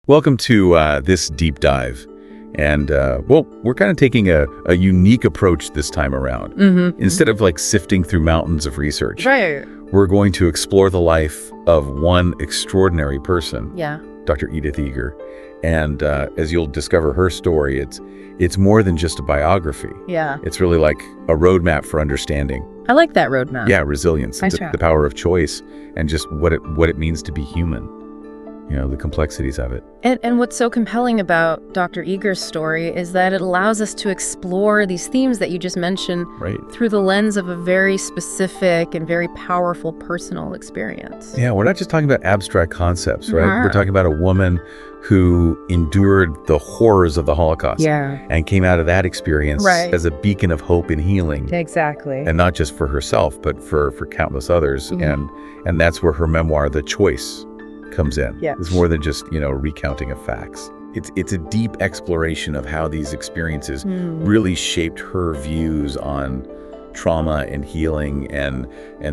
Welcome to this deep dive. And, we're kind of taking a unique approach this time around. Instead of like sifting through mountains of research, Right. we're going to explore the life of one extraordinary person, Yeah. Dr. Edith Eger. And as you'll discover her story, it's more than just a biography. Yeah. It's really like a roadmap for understanding. I like that roadmap. Yeah, resilience, Nice the job. power of choice, and just what it means to be human. You know, the complexities of it. And what's so compelling about Dr. Eger's story is that it allows us to explore these themes that you just mentioned Right. through the lens of a very specific and very powerful personal experience. Yeah, we're not just talking about abstract concepts, right? Yeah. We're talking about a woman who endured the horrors of the Holocaust Yeah. and came out of that experience Right. as a beacon of hope and healing. Exactly. And not just for herself, but for countless others. And that's where her memoir, The Choice, comes in. Yeah. It's more than just, recounting of facts. It's a deep exploration of how these experiences really shaped her views on trauma and healing and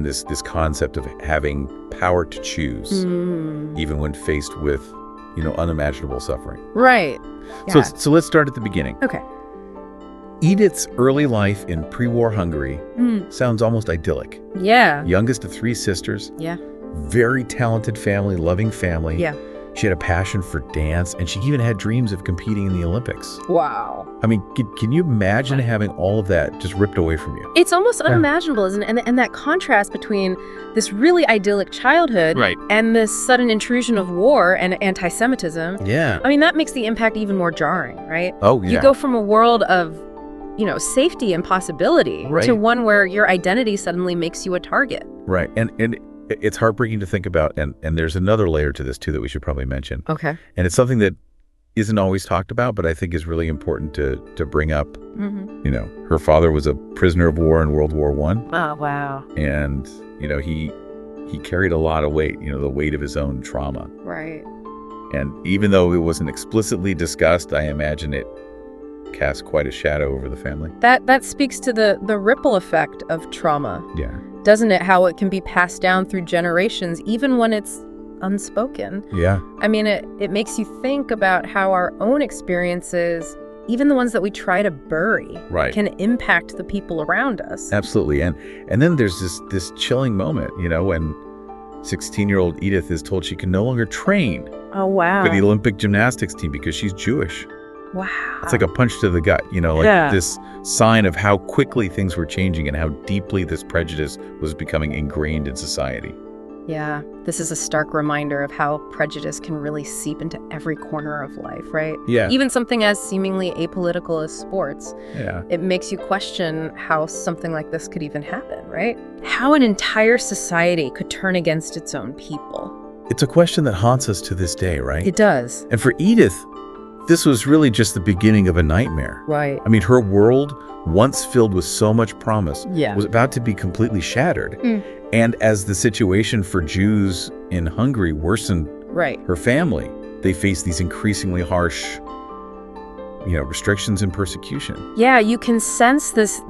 this concept of having power to choose, even when faced with, unimaginable suffering. Right. So, Yeah. so let's start at the beginning. Okay. Edith's early life in pre-war Hungary sounds almost idyllic. Yeah. Youngest of 3 sisters, Yeah. very talented family, loving family. Yeah. She had a passion for dance, and she even had dreams of competing in the Olympics. Wow. I mean, can you imagine having all of that just ripped away from you? It's almost unimaginable, isn't it? And that contrast between this really idyllic childhood Right. and this sudden intrusion of war and anti-Semitism. Yeah. I mean, that makes the impact even more jarring, right? Oh, yeah. You go from a world of, safety and possibility Right. to one where your identity suddenly makes you a target. Right. And it's heartbreaking to think about. And there's another layer to this, too, that we should probably mention. Okay. And it's something that isn't always talked about, but I think is really important to bring up. Her father was a prisoner of war in World War I. Oh, wow. And, he carried a lot of weight, the weight of his own trauma. Right. And even though it wasn't explicitly discussed, I imagine it cast quite a shadow over the family. That speaks to the ripple effect of trauma, Yeah. doesn't it? How it can be passed down through generations, even when it's unspoken. Yeah. I mean, it makes you think about how our own experiences, even the ones that we try to bury, Right. can impact the people around us. Absolutely. And then there's this chilling moment, when 16-year-old Edith is told she can no longer train Oh, wow. for the Olympic gymnastics team because she's Jewish. Wow. It's like a punch to the gut, Yeah. this sign of how quickly things were changing and how deeply this prejudice was becoming ingrained in society. Yeah. This is a stark reminder of how prejudice can really seep into every corner of life, right? Yeah. Even something as seemingly apolitical as sports. Yeah. It makes you question how something like this could even happen, right? How an entire society could turn against its own people. It's a question that haunts us to this day, right? It does. And for Edith, this was really just the beginning of a nightmare. Right. I mean, her world, once filled with so much promise, Yeah. was about to be completely shattered. And as the situation for Jews in Hungary worsened Right. her family, they faced these increasingly harsh, restrictions and persecution. Yeah, you can sense this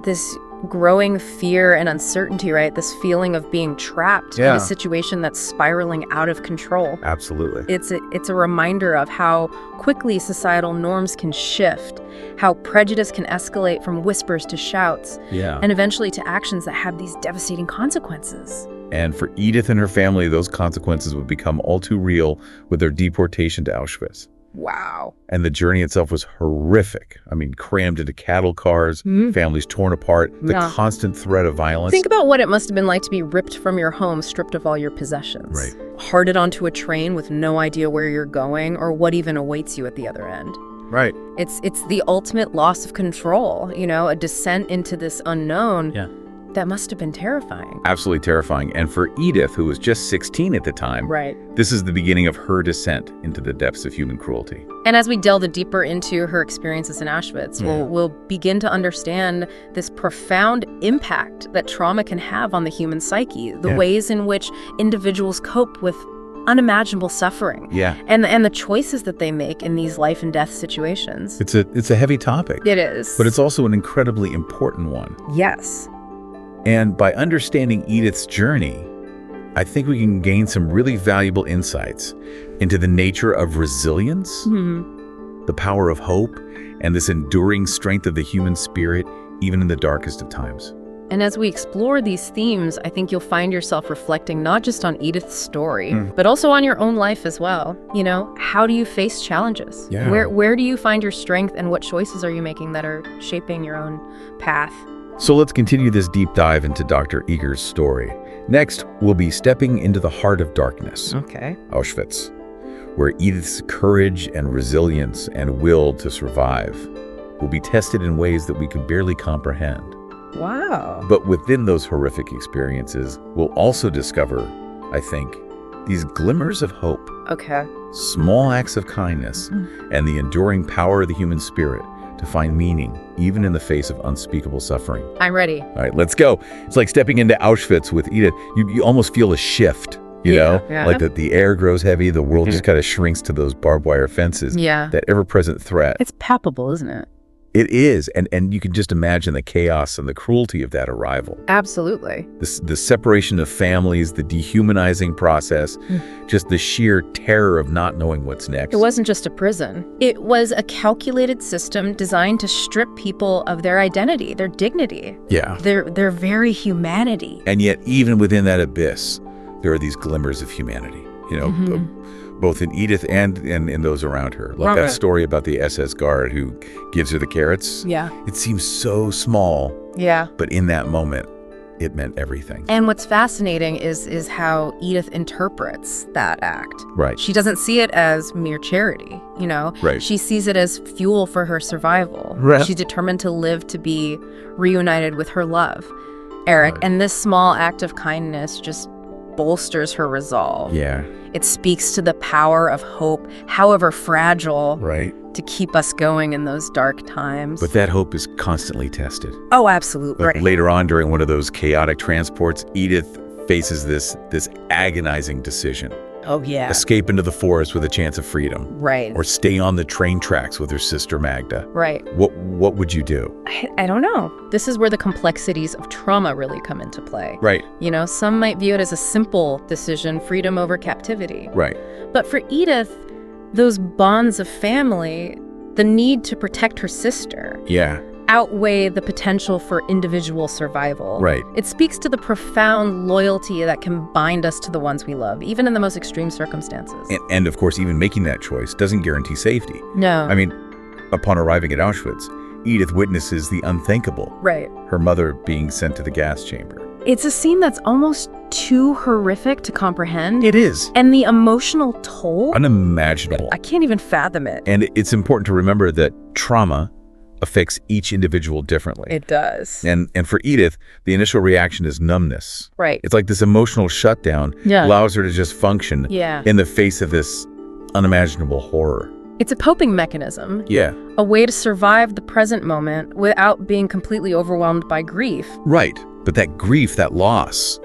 growing fear and uncertainty, right? This feeling of being trapped in Yeah. a situation that's spiraling out of control. Absolutely. It's a reminder of how quickly societal norms can shift, how prejudice can escalate from whispers to shouts, Yeah. and eventually to actions that have these devastating consequences. And for Edith and her family, those consequences would become all too real with their deportation to Auschwitz. Wow. And the journey itself was horrific. I mean, crammed into cattle cars, families torn apart, the Yeah. constant threat of violence. Think about what it must have been like to be ripped from your home, stripped of all your possessions. Right. Hearted onto a train with no idea where you're going or what even awaits you at the other end. Right. It's the ultimate loss of control, a descent into this unknown. Yeah. That must have been terrifying. Absolutely terrifying. And for Edith, who was just 16 at the time, Right. this is the beginning of her descent into the depths of human cruelty. And as we delve deeper into her experiences in Auschwitz, we'll begin to understand this profound impact that trauma can have on the human psyche, the ways in which individuals cope with unimaginable suffering. Yeah. And the choices that they make in these life and death situations. It's a heavy topic. It is. But it's also an incredibly important one. Yes. And by understanding Edith's journey, I think we can gain some really valuable insights into the nature of resilience, the power of hope, and this enduring strength of the human spirit, even in the darkest of times. And as we explore these themes, I think you'll find yourself reflecting not just on Edith's story, but also on your own life as well. You know, how do you face challenges? Yeah. Where do you find your strength, and what choices are you making that are shaping your own path? So let's continue this deep dive into Dr. Eger's story. Next, we'll be stepping into the heart of darkness, Okay. Auschwitz, where Edith's courage and resilience and will to survive will be tested in ways that we can barely comprehend. Wow. But within those horrific experiences, we'll also discover, I think, these glimmers of hope, Okay. small acts of kindness, and the enduring power of the human spirit to find meaning, even in the face of unspeakable suffering. I'm ready. All right, let's go. It's like stepping into Auschwitz with Edith. You almost feel a shift, you know? Yeah. Like the air grows heavy, the world just kind of shrinks to those barbed wire fences. Yeah. That ever-present threat. It's palpable, isn't it? It is, and you can just imagine the chaos and the cruelty of that arrival. Absolutely. The separation of families, the dehumanizing process, just the sheer terror of not knowing what's next. It wasn't just a prison. It was a calculated system designed to strip people of their identity, their dignity, Yeah. their very humanity. And yet, even within that abyss, there are these glimmers of humanity, you know, both in Edith and in those around her. Like that story about the SS guard who gives her the carrots. Yeah. It seems so small, Yeah. but in that moment, it meant everything. And what's fascinating is how Edith interprets that act. Right. She doesn't see it as mere charity, you know? Right. She sees it as fuel for her survival. Right. She's determined to live to be reunited with her love, Eric. Right. And this small act of kindness just bolsters her resolve. Yeah. It speaks to the power of hope, however fragile, Right. to keep us going in those dark times. But that hope is constantly tested. Oh, absolutely. Like later on during one of those chaotic transports, Edith faces this agonizing decision. Oh, yeah. Escape into the forest with a chance of freedom. Right. Or stay on the train tracks with her sister Magda. Right. What would you do? I don't know. This is where the complexities of trauma really come into play. Right. You know, some might view it as a simple decision, freedom over captivity. Right. But for Edith, those bonds of family, the need to protect her sister, Yeah. outweigh the potential for individual survival. Right. It speaks to the profound loyalty that can bind us to the ones we love, even in the most extreme circumstances. And of course, even making that choice doesn't guarantee safety. No. I mean, upon arriving at Auschwitz, Edith witnesses the unthinkable. Right. Her mother being sent to the gas chamber. It's a scene that's almost too horrific to comprehend. It is. And the emotional toll, Unimaginable. I can't even fathom it. And it's important to remember that trauma affects each individual differently. It does. And for Edith, the initial reaction is numbness. Right. It's like this emotional shutdown allows her to just function Yeah. in the face of this unimaginable horror. It's a coping mechanism. Yeah. A way to survive the present moment without being completely overwhelmed by grief. Right. But that grief, that loss,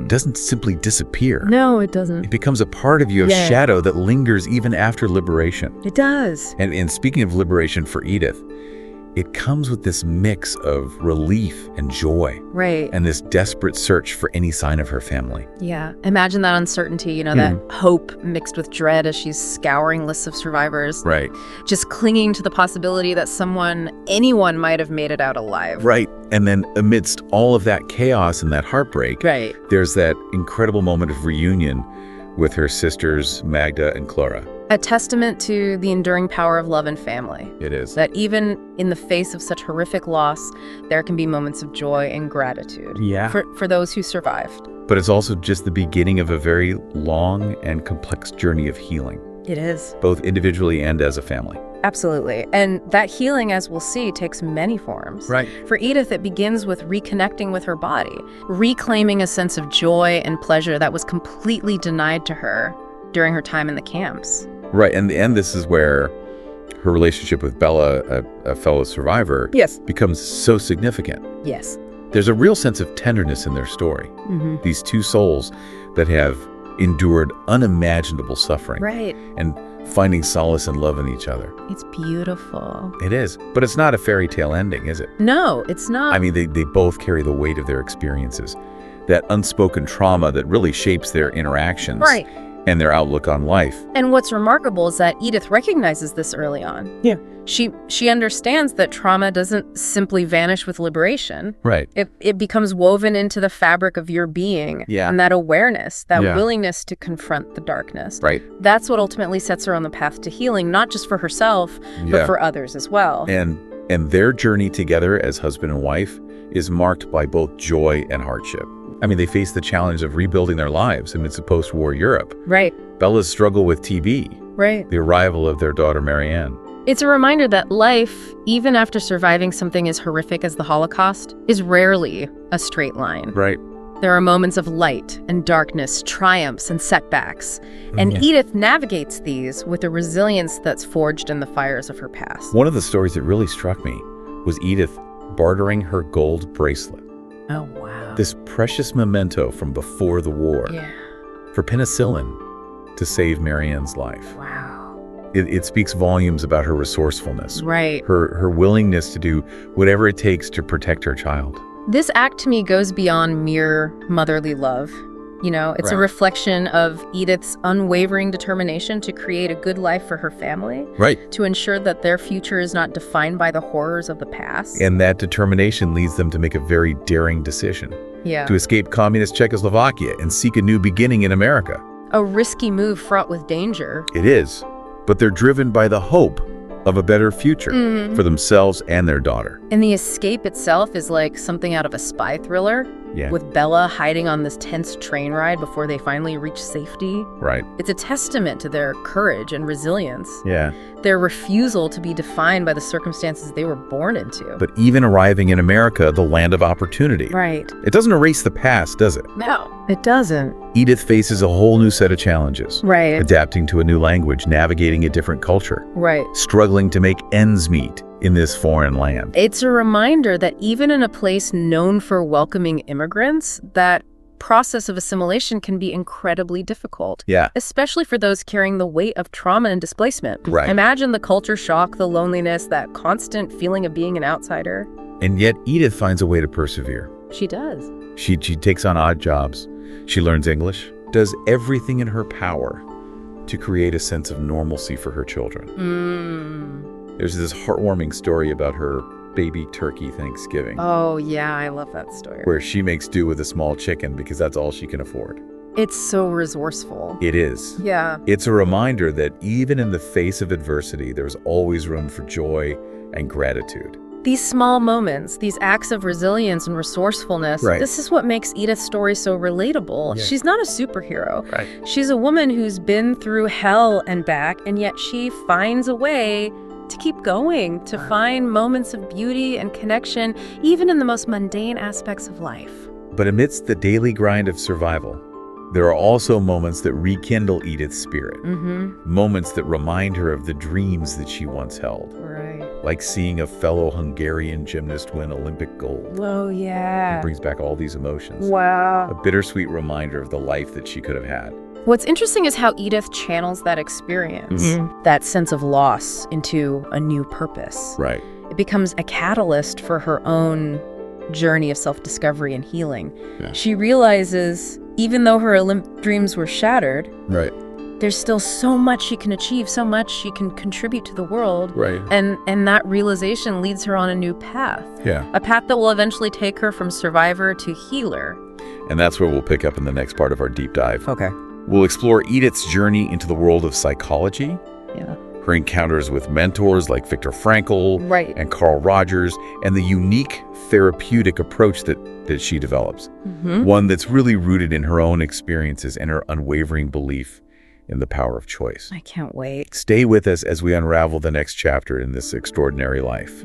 doesn't simply disappear. No, it doesn't. It becomes a part of you, a shadow that lingers even after liberation. It does. And speaking of liberation for Edith, it comes with this mix of relief and joy. Right. And this desperate search for any sign of her family. Yeah. Imagine that uncertainty, you know, that hope mixed with dread as she's scouring lists of survivors. Right. Just clinging to the possibility that anyone might have made it out alive. Right. And then amidst all of that chaos and that heartbreak, Right. there's that incredible moment of reunion with her sisters, Magda and Clara. A testament to the enduring power of love and family. It is. That even in the face of such horrific loss, there can be moments of joy and gratitude. Yeah. For those who survived. But it's also just the beginning of a very long and complex journey of healing, It is. both individually and as a family. Absolutely. And that healing, as we'll see, takes many forms. Right. For Edith, it begins with reconnecting with her body, reclaiming a sense of joy and pleasure that was completely denied to her during her time in the camps. Right. And this is where her relationship with Bella, a fellow survivor, Yes. becomes so significant. Yes. There's a real sense of tenderness in their story. These two souls that have endured unimaginable suffering. Right. And finding solace and love in each other. It's beautiful. It is. But it's not a fairy tale ending, is it? No, it's not. I mean, they both carry the weight of their experiences. that unspoken trauma that really shapes their interactions Right. and their outlook on life. And what's remarkable is that Edith recognizes this early on. Yeah. She understands that trauma doesn't simply vanish with liberation. Right. It becomes woven into the fabric of your being. Yeah. And that awareness, that Yeah. willingness to confront the darkness. Right. That's what ultimately sets her on the path to healing, not just for herself, but Yeah. for others as well. And their journey together as husband and wife is marked by both joy and hardship. I mean, they face the challenge of rebuilding their lives amidst a post-war Europe. Right. Bella's struggle with TB, Right. the arrival of their daughter Marianne. It's a reminder that life, even after surviving something as horrific as the Holocaust, is rarely a straight line. Right. There are moments of light and darkness, triumphs and setbacks. And Yeah. Edith navigates these with a resilience that's forged in the fires of her past. One of the stories that really struck me was Edith bartering her gold bracelet, Oh, wow. this precious memento from before the war, Yeah. for penicillin to save Marianne's life. Wow. It speaks volumes about her resourcefulness, Right. her willingness to do whatever it takes to protect her child. This act to me goes beyond mere motherly love. You know, it's a Right. reflection of Edith's unwavering determination to create a good life for her family, Right. to ensure that their future is not defined by the horrors of the past. And that determination leads them to make a very daring decision, Yeah. to escape communist Czechoslovakia and seek a new beginning in America. A risky move fraught with danger. It is, but they're driven by the hope of a better future for themselves and their daughter. And the escape itself is like something out of a spy thriller, Yeah. with Bella hiding on this tense train ride before they finally reach safety. Right. It's a testament to their courage and resilience, Yeah. their refusal to be defined by the circumstances they were born into. But even arriving in America, the land of opportunity, Right. it doesn't erase the past, does it? No, it doesn't. Edith faces a whole new set of challenges. Right. Adapting to a new language, navigating a different culture, Right. struggling to make ends meet in this foreign land. It's a reminder that even in a place known for welcoming immigrants, that process of assimilation can be incredibly difficult. Yeah. Especially for those carrying the weight of trauma and displacement. Right. Imagine the culture shock, the loneliness, that constant feeling of being an outsider. And yet Edith finds a way to persevere. She does. She takes on odd jobs. She learns English, does everything in her power to create a sense of normalcy for her children. There's this heartwarming story about her baby turkey Thanksgiving, Oh, yeah, I love that story. where she makes do with a small chicken because that's all she can afford. It's so resourceful. It is. Yeah. It's a reminder that even in the face of adversity, there's always room for joy and gratitude. These small moments, these acts of resilience and resourcefulness, Right. this is what makes Edith's story so relatable. Yeah. She's not a superhero. Right. She's a woman who's been through hell and back, and yet she finds a way to keep going, to find moments of beauty and connection, even in the most mundane aspects of life. But amidst the daily grind of survival, there are also moments that rekindle Edith's spirit. Moments that remind her of the dreams that she once held, Right. like seeing a fellow Hungarian gymnast win Olympic gold. Oh, yeah. It brings back all these emotions. Wow. A bittersweet reminder of the life that she could have had. What's interesting is how Edith channels that experience, that sense of loss, into a new purpose. Right. It becomes a catalyst for her own journey of self-discovery and healing. Yeah. She realizes, even though her Olympic dreams were shattered, Right. there's still so much she can achieve, so much she can contribute to the world. Right. And that realization leads her on a new path. Yeah. A path that will eventually take her from survivor to healer. And that's where we'll pick up in the next part of our deep dive. Okay. We'll explore Edith's journey into the world of psychology, Yeah. her encounters with mentors like Viktor Frankl Right. and Carl Rogers, and the unique therapeutic approach that she develops. One that's really rooted in her own experiences and her unwavering belief in the power of choice. I can't wait. Stay with us as we unravel the next chapter in this extraordinary life.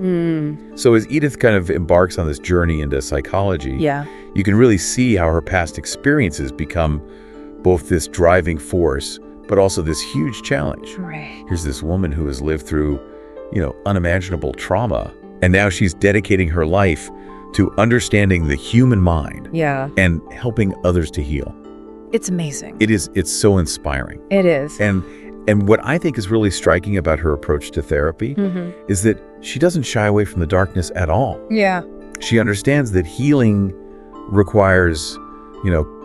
So as Edith kind of embarks on this journey into psychology, Yeah. you can really see how her past experiences become both this driving force, but also this huge challenge. Right. Here's this woman who has lived through, unimaginable trauma, and now she's dedicating her life to understanding the human mind Yeah. and helping others to heal. It's amazing. It's so inspiring. It is. And what I think is really striking about her approach to therapy is that she doesn't shy away from the darkness at all. Yeah. She understands that healing requires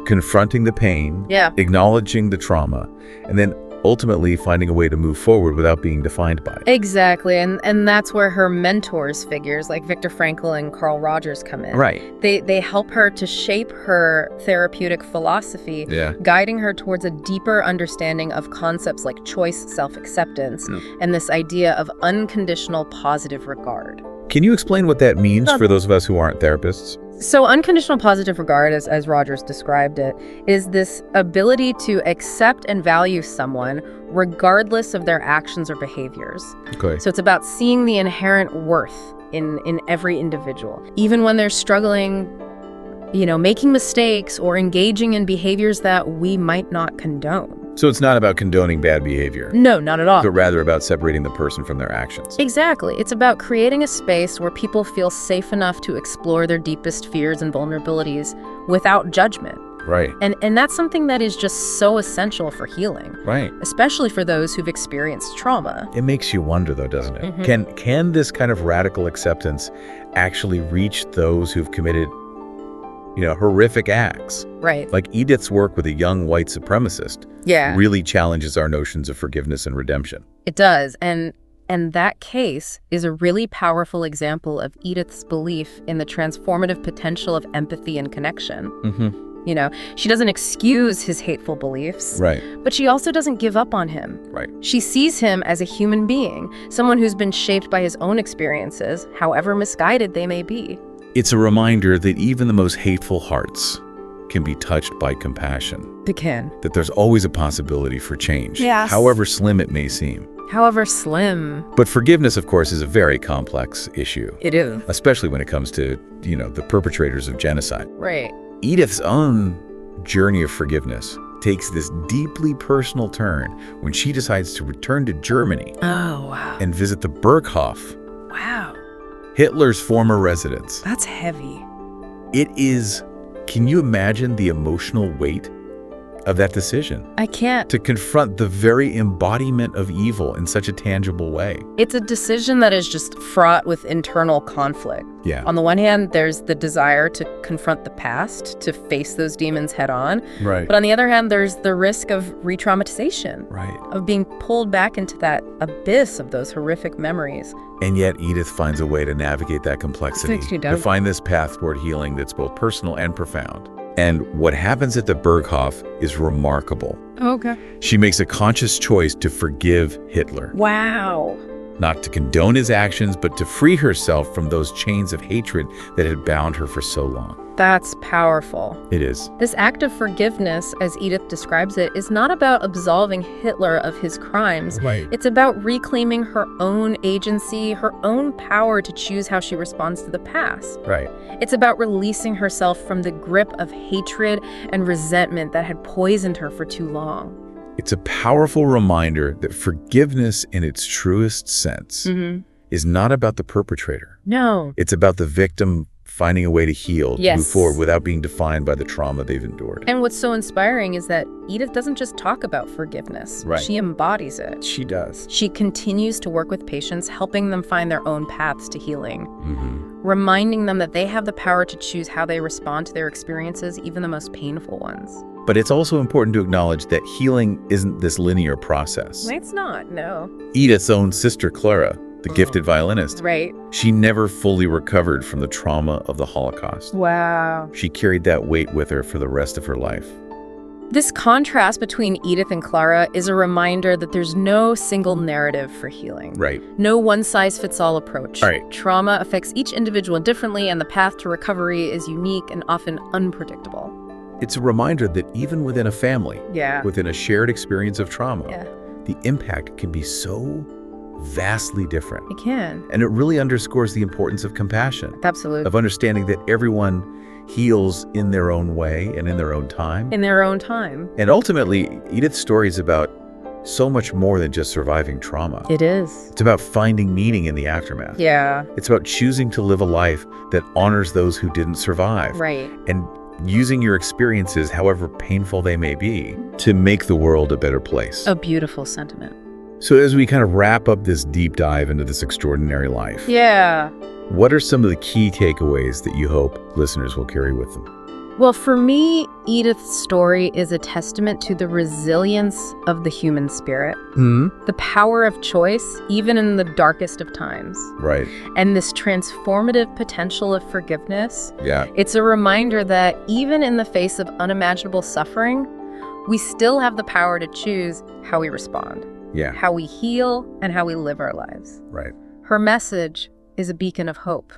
confronting the pain, Yeah. acknowledging the trauma, and then ultimately finding a way to move forward without being defined by it. Exactly. And that's where her mentors figures like Viktor Frankl and Carl Rogers come in. Right. They help her to shape her therapeutic philosophy, Yeah. guiding her towards a deeper understanding of concepts like choice, self-acceptance, and this idea of unconditional positive regard. Can you explain what that means for those of us who aren't therapists? So unconditional positive regard, as Rogers described it, is this ability to accept and value someone regardless of their actions or behaviors. Okay. So it's about seeing the inherent worth in every individual, even when they're struggling, making mistakes or engaging in behaviors that we might not condone. So it's not about condoning bad behavior, No, not at all. but rather about separating the person from their actions. Exactly. It's about creating a space where people feel safe enough to explore their deepest fears and vulnerabilities without judgment. Right. And that's something that is just so essential for healing, Right. especially for those who've experienced trauma. It makes you wonder, though, doesn't it? Can this kind of radical acceptance actually reach those who've committed, horrific acts? Right. Like Edith's work with a young white supremacist Yeah, really challenges our notions of forgiveness and redemption. it does. And that case is a really powerful example of Edith's belief in the transformative potential of empathy and connection. She doesn't excuse his hateful beliefs, Right. but she also doesn't give up on him. Right. She sees him as a human being, someone who's been shaped by his own experiences, however misguided they may be. It's a reminder that even the most hateful hearts can be touched by compassion, They can. that there's always a possibility for change, Yes. however slim it may seem. However slim. But forgiveness, of course, is a very complex issue, It is. especially when it comes to, the perpetrators of genocide. Right. Edith's own journey of forgiveness takes this deeply personal turn when she decides to return to Germany Oh, wow. and visit the Berghof, Wow. Hitler's former residence. That's heavy. Can you imagine the emotional weight of that decision? I can't. To confront the very embodiment of evil in such a tangible way. It's a decision that is just fraught with internal conflict. Yeah. On the one hand, there's the desire to confront the past, to face those demons head on. Right. But on the other hand, there's the risk of re-traumatization, Right. of being pulled back into that abyss of those horrific memories. And yet Edith finds a way to navigate that complexity, She to does. find this path toward healing that's both personal and profound. And what happens at the Berghof is remarkable. Okay. She makes a conscious choice to forgive Hitler, Wow. not to condone his actions, but to free herself from those chains of hatred that had bound her for so long. That's powerful. It is. This act of forgiveness, as Edith describes it, is not about absolving Hitler of his crimes. Right. It's about reclaiming her own agency, her own power to choose how she responds to the past. Right. It's about releasing herself from the grip of hatred and resentment that had poisoned her for too long. It's a powerful reminder that forgiveness in its truest sense is not about the perpetrator. No. It's about the victim finding a way to heal, to Yes. move forward without being defined by the trauma they've endured. And what's so inspiring is that Edith doesn't just talk about forgiveness. Right. She embodies it. She does. She continues to work with patients, helping them find their own paths to healing, Mm-hmm. reminding them that they have the power to choose how they respond to their experiences, even the most painful ones. But it's also important to acknowledge that healing isn't this linear process. It's not, no. Edith's own sister, Clara, the gifted violinist, Right. she never fully recovered from the trauma of the Holocaust. Wow. She carried that weight with her for the rest of her life. This contrast between Edith and Clara is a reminder that there's no single narrative for healing. Right. No one-size-fits-all approach. All right. Trauma affects each individual differently, and the path to recovery is unique and often unpredictable. It's a reminder that even within a family, Yeah. within a shared experience of trauma, Yeah. the impact can be so vastly different. It can. And it really underscores the importance of compassion, Absolutely. of understanding that everyone heals in their own way and in their own time. In their own time. And ultimately, Edith's story is about so much more than just surviving trauma. It is. It's about finding meaning in the aftermath. Yeah. It's about choosing to live a life that honors those who didn't survive. Right. And using your experiences, however painful they may be, to make the world a better place. A beautiful sentiment. So as we kind of wrap up this deep dive into this extraordinary life, Yeah. what are some of the key takeaways that you hope listeners will carry with them? Well, for me, Edith's story is a testament to the resilience of the human spirit, the power of choice, even in the darkest of times. Right. And this transformative potential of forgiveness. Yeah. It's a reminder that even in the face of unimaginable suffering, we still have the power to choose how we respond, how we heal, and how we live our lives. Right. Her message is a beacon of hope.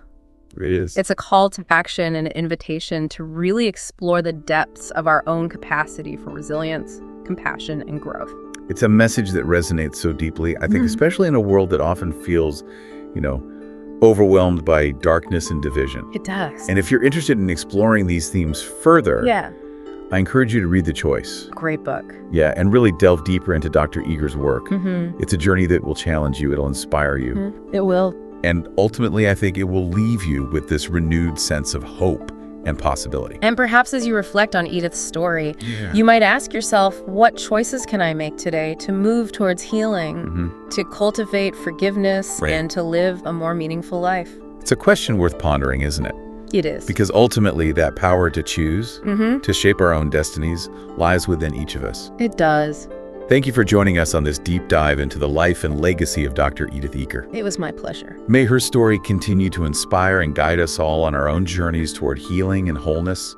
It is. It's a call to action and an invitation to really explore the depths of our own capacity for resilience, compassion, and growth. It's a message that resonates so deeply, I think, especially in a world that often feels, overwhelmed by darkness and division. It does. And if you're interested in exploring these themes further, I encourage you to read The Choice. Great book. Yeah, and really delve deeper into Dr. Eger's work. It's a journey that will challenge you. It'll inspire you. It will. And ultimately, I think it will leave you with this renewed sense of hope and possibility. And perhaps as you reflect on Edith's story, you might ask yourself, what choices can I make today to move towards healing, to cultivate forgiveness, and to live a more meaningful life? It's a question worth pondering, isn't it? It is. Because ultimately, that power to choose, to shape our own destinies, lies within each of us. It does. Thank you for joining us on this deep dive into the life and legacy of Dr. Edith Eger. It was my pleasure. May her story continue to inspire and guide us all on our own journeys toward healing and wholeness.